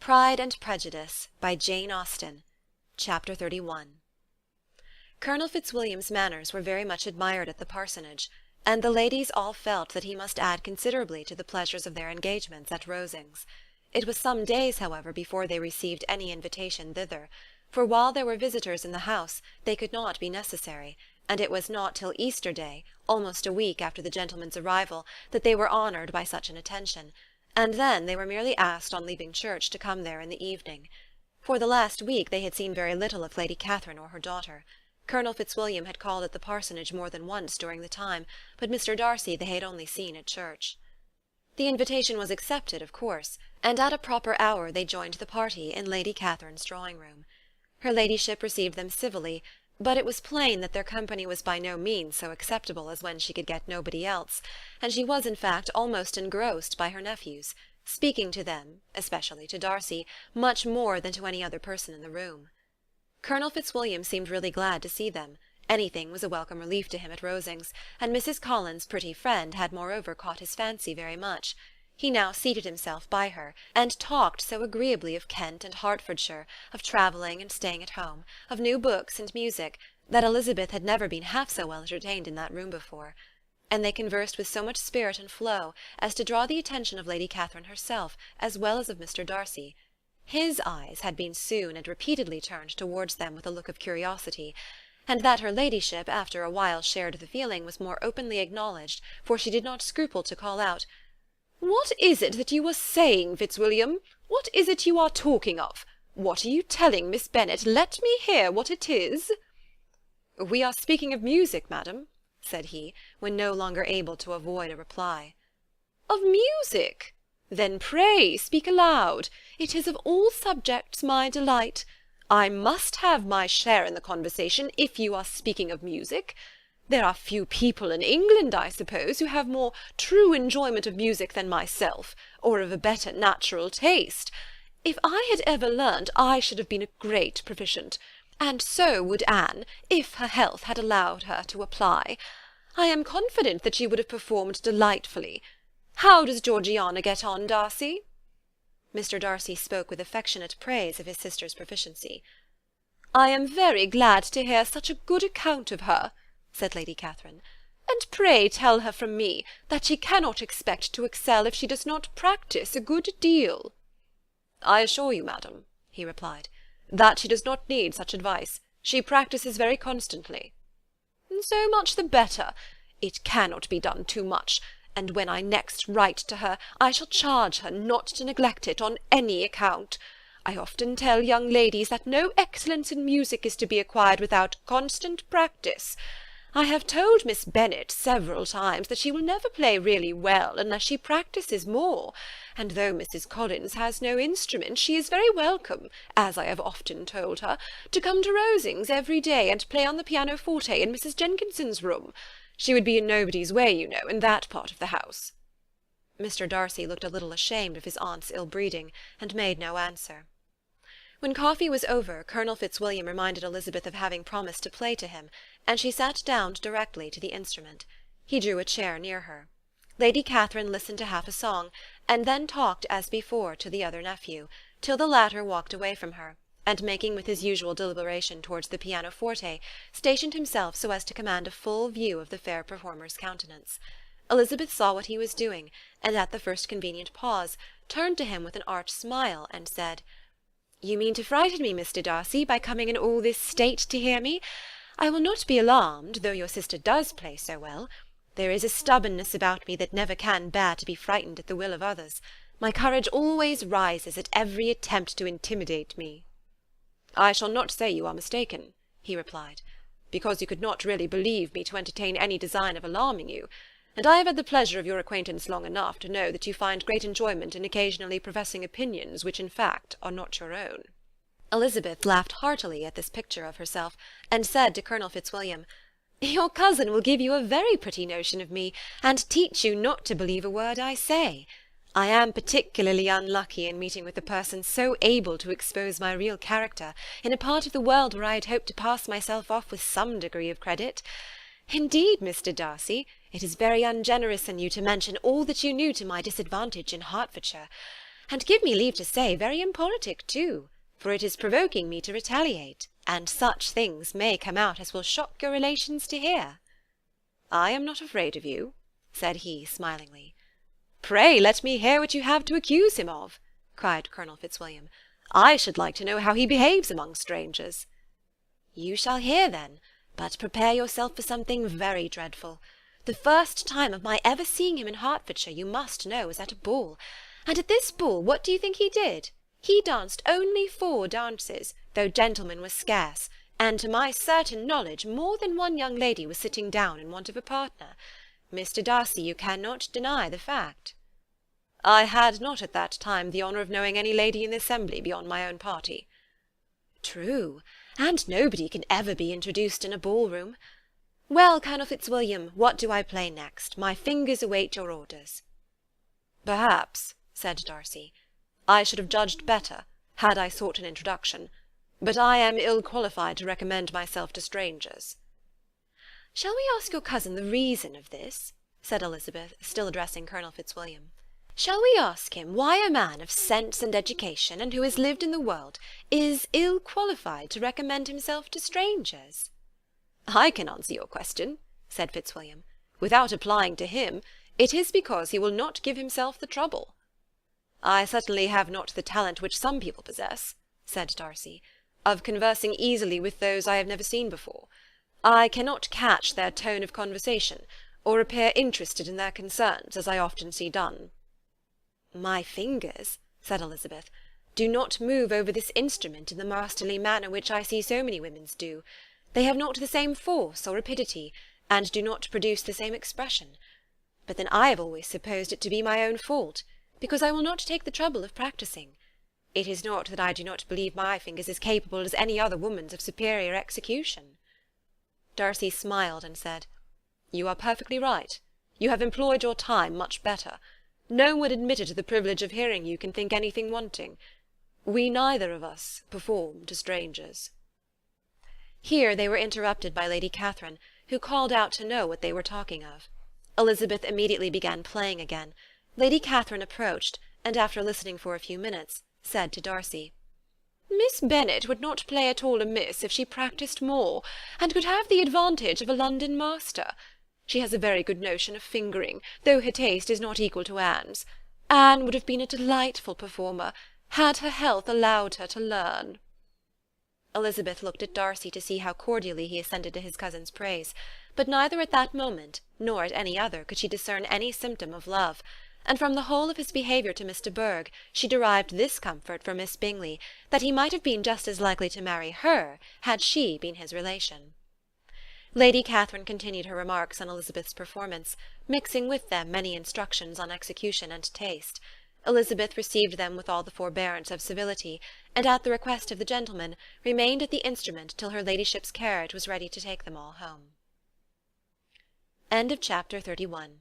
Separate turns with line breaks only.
Pride and Prejudice by Jane Austen. Chapter 31. Colonel Fitzwilliam's manners were very much admired at the parsonage, and the ladies all felt that he must add considerably to the pleasures of their engagements at Rosings. It was some days, however, before they received any invitation thither, for while there were visitors in the house they could not be necessary, and it was not till Easter Day, almost a week after the gentlemen's arrival, that they were honoured by such an attention, and then they were merely asked on leaving church to come there in the evening. For the last week they had seen very little of Lady Catherine or her daughter. Colonel Fitzwilliam had called at the parsonage more than once during the time, but Mr. Darcy they had only seen at church. The invitation was accepted, of course, and at a proper hour they joined the party in Lady Catherine's drawing-room. Her ladyship received them civilly, but it was plain that their company was by no means so acceptable as when she could get nobody else, and she was in fact almost engrossed by her nephews, speaking to them, especially to Darcy, much more than to any other person in the room. Colonel Fitzwilliam seemed really glad to see them. Anything was a welcome relief to him at Rosings, and Mrs. Collins's pretty friend had moreover caught his fancy very much. He now seated himself by her, and talked so agreeably of Kent and Hertfordshire, of travelling and staying at home, of new books and music, that Elizabeth had never been half so well entertained in that room before. And they conversed with so much spirit and flow as to draw the attention of Lady Catherine herself, as well as of Mr. Darcy. His eyes had been soon and repeatedly turned towards them with a look of curiosity, and that her ladyship after a while shared the feeling was more openly acknowledged, for she did not scruple to call out, "What is it that you are saying, Fitzwilliam? What is it you are talking of? What are you telling Miss Bennet? Let me hear what it is." "We are speaking of music, madam," said he, when no longer able to avoid a reply. "Of music? Then pray speak aloud. It is of all subjects my delight. I must have my share in the conversation if you are speaking of music. There are few people in England, I suppose, who have more true enjoyment of music than myself, or of a better natural taste. If I had ever learnt, I should have been a great proficient, and so would Anne, if her health had allowed her to apply. I am confident that she would have performed delightfully. How does Georgiana get on, Darcy?" Mr. Darcy spoke with affectionate praise of his sister's proficiency. "I am very glad to hear such a good account of her," said Lady Catherine, "and pray tell her from me that she cannot expect to excel if she does not practise a good deal." "I assure you, madam," he replied, "that she does not need such advice. She practises very constantly." "So much the better. It cannot be done too much, and when I next write to her, I shall charge her not to neglect it on any account. I often tell young ladies that no excellence in music is to be acquired without constant practice. I have told Miss Bennet several times that she will never play really well unless she practises more, and though Mrs. Collins has no instrument, she is very welcome, as I have often told her, to come to Rosings every day and play on the pianoforte in Mrs. Jenkinson's room. She would be in nobody's way, you know, in that part of the house." Mr. Darcy looked a little ashamed of his aunt's ill-breeding, and made no answer. When coffee was over, Colonel Fitzwilliam reminded Elizabeth of having promised to play to him, and she sat down directly to the instrument. He drew a chair near her. Lady Catherine listened to half a song, and then talked as before to the other nephew, till the latter walked away from her, and making with his usual deliberation towards the pianoforte, stationed himself so as to command a full view of the fair performer's countenance. Elizabeth saw what he was doing, and at the first convenient pause, turned to him with an arch smile, and said, "You mean to frighten me, Mr. Darcy, by coming in all this state to hear me? I will not be alarmed, though your sister does play so well. There is a stubbornness about me that never can bear to be frightened at the will of others. My courage always rises at every attempt to intimidate me." "I shall not say you are mistaken," he replied, "because you could not really believe me to entertain any design of alarming you, and I have had the pleasure of your acquaintance long enough to know that you find great enjoyment in occasionally professing opinions which in fact are not your own." Elizabeth laughed heartily at this picture of herself, and said to Colonel Fitzwilliam, "Your cousin will give you a very pretty notion of me, and teach you not to believe a word I say. I am particularly unlucky in meeting with a person so able to expose my real character in a part of the world where I had hoped to pass myself off with some degree of credit. Indeed, Mr. Darcy, it is very ungenerous in you to mention all that you knew to my disadvantage in Hertfordshire. and give me leave to say, very impolitic too, for it is provoking me to retaliate, and such things may come out as will shock your relations to hear. I am not afraid of you, said he, smilingly. Pray let me hear what you have to accuse him of, cried Colonel Fitzwilliam. I should like to know how he behaves among strangers. You shall hear, then, but prepare yourself for something very dreadful. The first time of my ever seeing him in Hertfordshire, you must know, was at a ball. And at this ball, what do you think he did? He danced only 4 dances, though gentlemen were scarce, and to my certain knowledge more than one young lady was sitting down in want of a partner. Mr. Darcy, you cannot deny the fact. I had not at that time the honour of knowing any lady in the assembly beyond my own party. True, and nobody can ever be introduced in a ball-room. Well, Colonel Fitzwilliam, what do I play next? My fingers await your orders. Perhaps, said Darcy, I should have judged better, had I sought an introduction, but I am ill qualified to recommend myself to strangers. Shall we ask your cousin the reason of this? Said Elizabeth, still addressing Colonel Fitzwilliam. Shall we ask him why a man of sense and education, and who has lived in the world, is ill qualified to recommend himself to strangers? I can answer your question, said Fitzwilliam. Without applying to him, it is because he will not give himself the trouble. I certainly have not the talent which some people possess, said Darcy, of conversing easily with those I have never seen before. I cannot catch their tone of conversation, or appear interested in their concerns, as I often see done. My fingers, said Elizabeth, do not move over this instrument in the masterly manner which I see so many women's do. They have not the same force or rapidity, and do not produce the same expression. But then I have always supposed it to be my own fault, because I will not take the trouble of practising. It is not that I do not believe my fingers as capable as any other woman's of superior execution. Darcy smiled and said, You are perfectly right. You have employed your time much better. No one admitted to the privilege of hearing you can think anything wanting. We neither of us perform to strangers. Here they were interrupted by Lady Catherine, who called out to know what they were talking of. Elizabeth immediately began playing again. Lady Catherine approached, and after listening for a few minutes, said to Darcy, Miss Bennet would not play at all amiss if she practised more, and could have the advantage of a London master. She has a very good notion of fingering, though her taste is not equal to Anne's. Anne would have been a delightful performer, had her health allowed her to learn. Elizabeth looked at Darcy to see how cordially he assented to his cousin's praise, but neither at that moment, nor at any other, could she discern any symptom of love, and from the whole of his behaviour to Miss de Bourgh she derived this comfort from Miss Bingley, that he might have been just as likely to marry her had she been his relation. Lady Catherine continued her remarks on Elizabeth's performance, mixing with them many instructions on execution and taste. Elizabeth received them with all the forbearance of civility, and at the request of the gentleman remained at the instrument till her ladyship's carriage was ready to take them all home. Chapter 31